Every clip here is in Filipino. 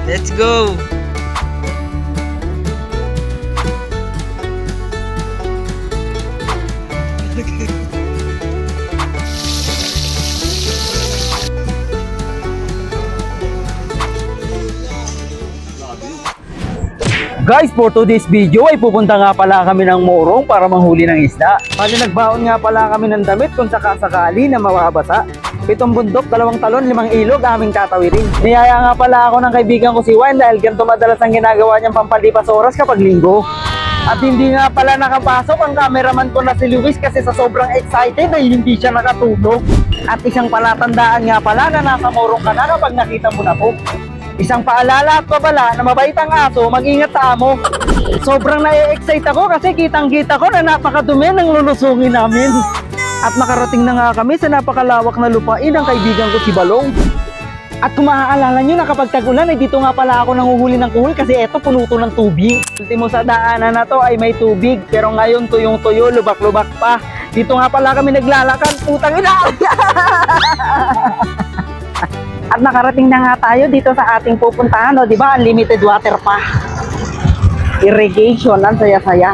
Let's go! Guys, for today's video ay pupunta nga pala kami ng Morong para manghuli ng isda. Bali nagbaon nga pala kami ng damit kung sakasakali na mababasa. 7 bundok, 2 talon, 5 ilog aming tatawirin. Niyaya nga pala ako ng kaibigan ko si Wayne dahil ganito madalas ang ginagawa niyang pampalipas oras kapag linggo. At hindi nga pala nakapasok ang cameraman ko na si Luis kasi sa sobrang excited ay hindi siya nakatulog. At isang palatandaan nga pala na nasa Morong ka na kapag nakita mo na po. Isang paalala at pabala na mabait ang aso, mag-ingat sa amo. Sobrang na-excite ako kasi kitang-kita ko na napakadumi ng lulusungin namin. At nakarating na nga kami sa napakalawak na lupain ng kaibigan ko si Balong. At kung maaalala nyo na kapag tag-ulan ay dito nga pala ako nanguhuli ng kuhol kasi eto puno to ng tubig. Ultimo sa daanan na to ay may tubig pero ngayon tuyong-tuyo, lubak-lubak pa. Dito nga pala kami naglalakad, putang ina! At nakarating na nga tayo dito sa ating pupuntahan, o di ba? Unlimited water pa. Irrigation, ang saya-saya.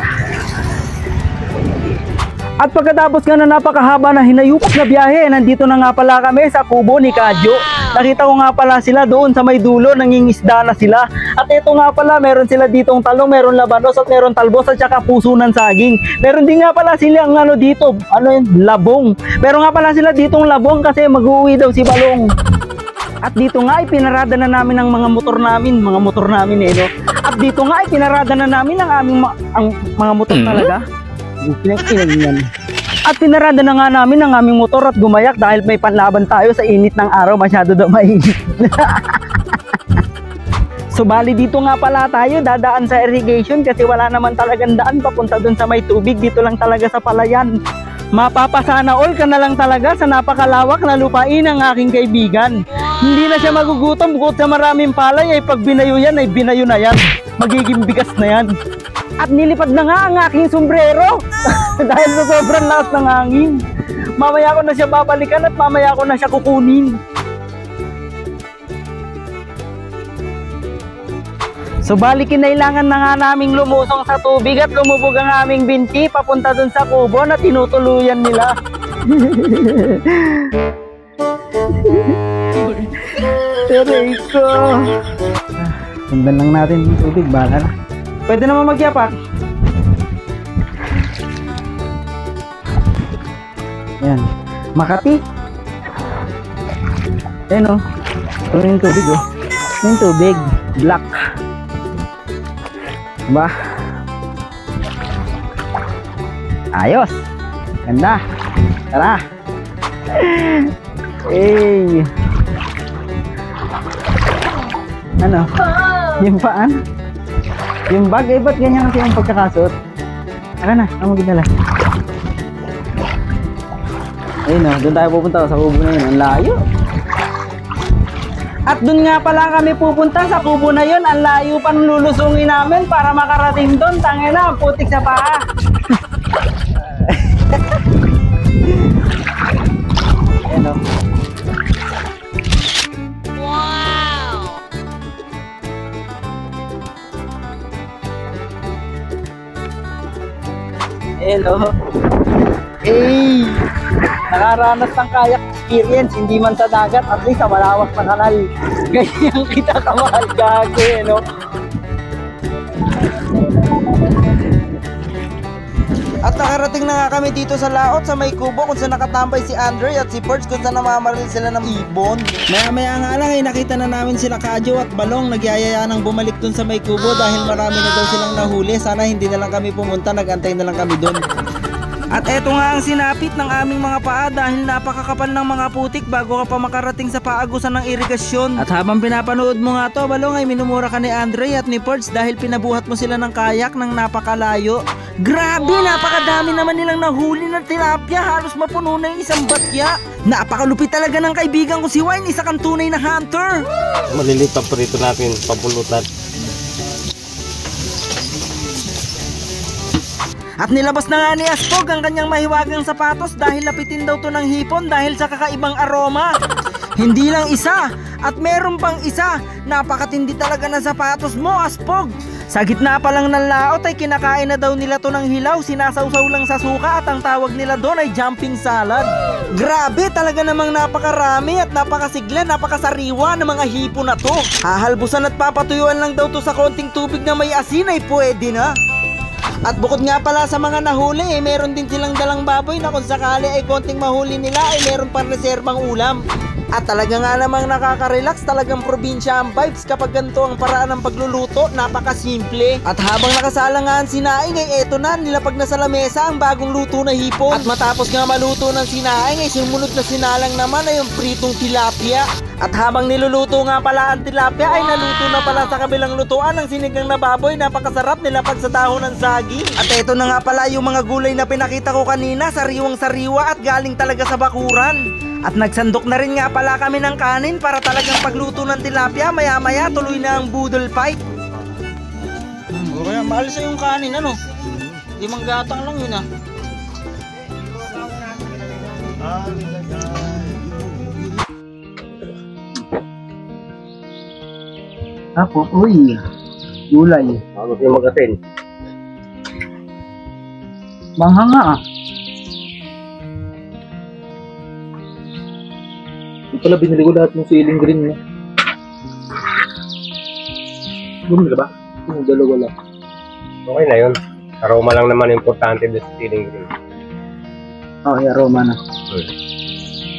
At pagkatapos nga na napakahaba na hinayupak na biyahe, nandito na nga pala kami sa kubo ni Kadyo. Nakita ko nga pala sila doon sa may dulo, nangingisda na sila. At ito nga pala, meron sila ditong talong, meron labanos at meron talbos at saka puso ng saging. Meron din nga pala sila ang dito, labong. Meron nga pala sila ditong labong kasi mag-uwi daw si Balong. At dito nga ay pinarada na namin ang mga motor namin no? At dito nga ay pinarada na namin ang aming mga motor talaga. At pinarada na nga namin ang aming motor at gumayak dahil may panlaban tayo sa init ng araw, masyado daw mainit. So bali dito nga pala tayo dadaan sa irrigation kasi wala naman talagang daan papunta dun sa may tubig, dito lang talaga sa palayan. Mapapasana all ka na lang talaga sa napakalawak na lupain ng aking kaibigan. Hindi na siya magugutom bukod sa maraming palay ay pag binayo yan ay binayo na yan. Magiging bigas na yan. At nilipad na nga ang aking sombrero dahil sa sobrang lakas ng hangin. Mamaya ko na siya babalikan at mamaya ko na siya kukunin. So bali kinailangan na nga naming lumusong sa tubig at lumubog ang aming binti papunta dun sa kubo na tinutuluyan nila. Taray ko. Sundan lang natin yung tubig, bahala na. Pwede naman magyapak. Yan. Makati. Ayan o. Ito yung tubig o. Ito yung tubig. Black. Diba? Ayos. Ganda. Tara. Hey. Ano? Yung paan? Yung bag, eh ba't ganyan kasi yung pagkakasuot? Tara na, ang magdala. Ayun o, doon tayo pupunta sa kubo na yun. Ang layo. At doon nga pala kami pupunta sa kubo na yun. Ang layo pa ng lulusungin namin para makarating doon. Tangina, putik sa paa. Ayun o. Hello. Hey! Nakaranas ng kayak experience, hindi man sa dagat, at least sa malawak na kanal. Ganyan kita kamahal gago, no? At nakarating na nga kami dito sa laot sa may kubo kung saan nakatambay si Andre at si Perch kung saan namamaril sila ng ibon. Maya-maya nga lang ay nakita na namin sila Kadyo at Balong nagyayaya ng bumalik dun sa may kubo dahil marami na daw silang nahuli. Sana hindi na lang kami pumunta, nagantay na lang kami dun. At eto nga ang sinapit ng aming mga paa dahil napakakapal ng mga putik bago ka pa makarating sa paagusan ng irigasyon. At habang pinapanood mo nga to, Balong, ay minumura ka ni Andre at ni Perch dahil pinabuhat mo sila ng kayak ng napakalayo. Grabe, napakadami naman nilang nahuli ng tilapia, halos mapuno na yung isang batya. Napakalupit talaga ng kaibigan ko si Wayne, isa kang tunay na hunter. Maliliit pa prito natin, papulutan. At nilabas na nga ni Aspog ang kanyang mahiwagang sapatos dahil napitin daw to ng hipon dahil sa kakaibang aroma. Hindi lang isa, at meron pang isa. Napakatindi talaga ng sapatos mo, Aspog. Sa gitna pa lang ng laot ay kinakain na daw nila to ng hilaw, sinasawsaw lang sa suka at ang tawag nila doon ay jumping salad. Grabe, talaga namang napakarami at napakasigla, napakasariwa ng mga hipo na to. Hahalbusan at papatuyuan lang daw to sa konting tubig na may asin ay pwede na. At bukod nga pala sa mga nahuli, meron din silang dalang baboy na kung sakali ay konting mahuli nila ay meron pang reserbang ulam. At talaga nga namang nakaka-relax, talagang probinsya ang vibes kapag ganito ang paraan ng pagluluto, napakasimple. At habang nakasala nga ang sinaing ay eto na, nilapag na sa lamesa ang bagong luto na hipon. At matapos nga maluto ng sinaing ay sumunod na sinalang naman ay yung pritong tilapia. At habang niluluto nga pala ang tilapia ay naluto na pala sa kabilang lutuan ng sinigang na baboy, napakasarap nilapag sa dahon ng saging. At eto na nga pala yung mga gulay na pinakita ko kanina, sariwang sariwa at galing talaga sa bakuran. At nagsandok na rin nga pala kami ng kanin para talagang pagluto ng tilapia, maya-maya tuloy na ang budol fight. Kaya maalis sa yung kanin, ano? 5 gatang lang yun, ah. Tapos, uy, gulay. Ako yung magatin. Manghanga, ah. Yung pala binili ko lahat ng ceiling green mo. Bumili ka ba? Yung dalawa lang. Okay na yun. Aroma lang naman importante doon sa ceiling green. Okay, aroma na.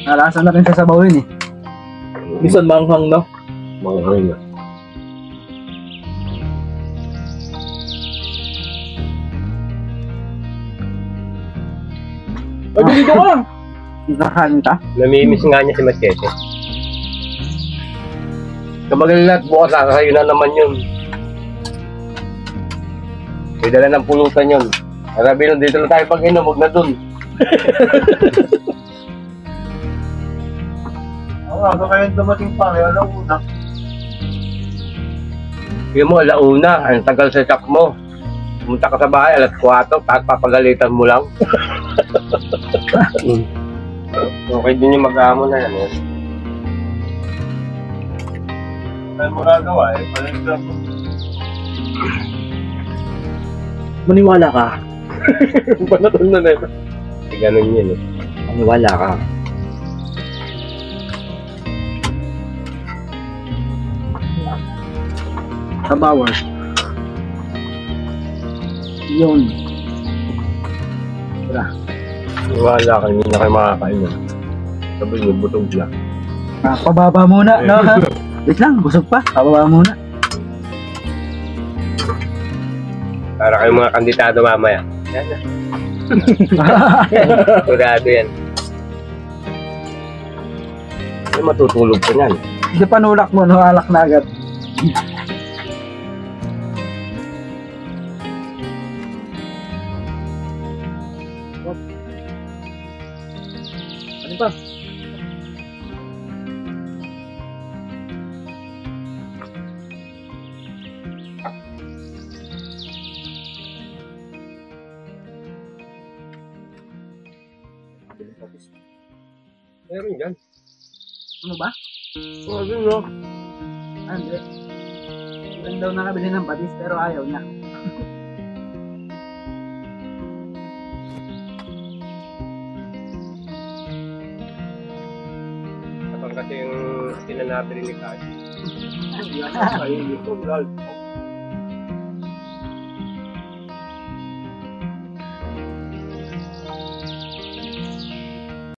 Nalasa na rin sa sabaw yun, eh. Minsan manghang na. Manghang na. Ay, dito ka! Nakakalin ka? Namimiss nga niya si Machete. Kabagal na at bukas kakayo na naman yun. May dala ng pulutan yun. Sabi nun, dito lang tayo pag-inom, huwag na dun. Oo nga, baka yung dumating pa, kaya alam mo na. Yung mo, alauna, ang tagal sa shop mo. Pumunta ka sa bahay, alas 4, tapos papagalitan mo lang. Okay din yung mag-amo na yan. Kaya magagawa eh, palinda mo. Maniwala ka. Panatan na na. Ganun yun eh. Maniwala ka. Kabawar. Yun. Wala ka, hindi na kayo makakain yun. Sabi niyo, butog na. Pababa muna, no? Wait lang, busog pa. Pababa muna. Para kayong mga kandidado mamaya. Yan na. Sigurado yan. Ay, matutulog ko yan. Hindi panulak mo, no? Alak na agad. Ano ba? Meron dyan. Ano ba? Oh, dun no. Hindi. Ilan daw nakabili ng patis pero ayaw niya. Kapag kasi yung sinanapin ni Kaji. Ayun, dito,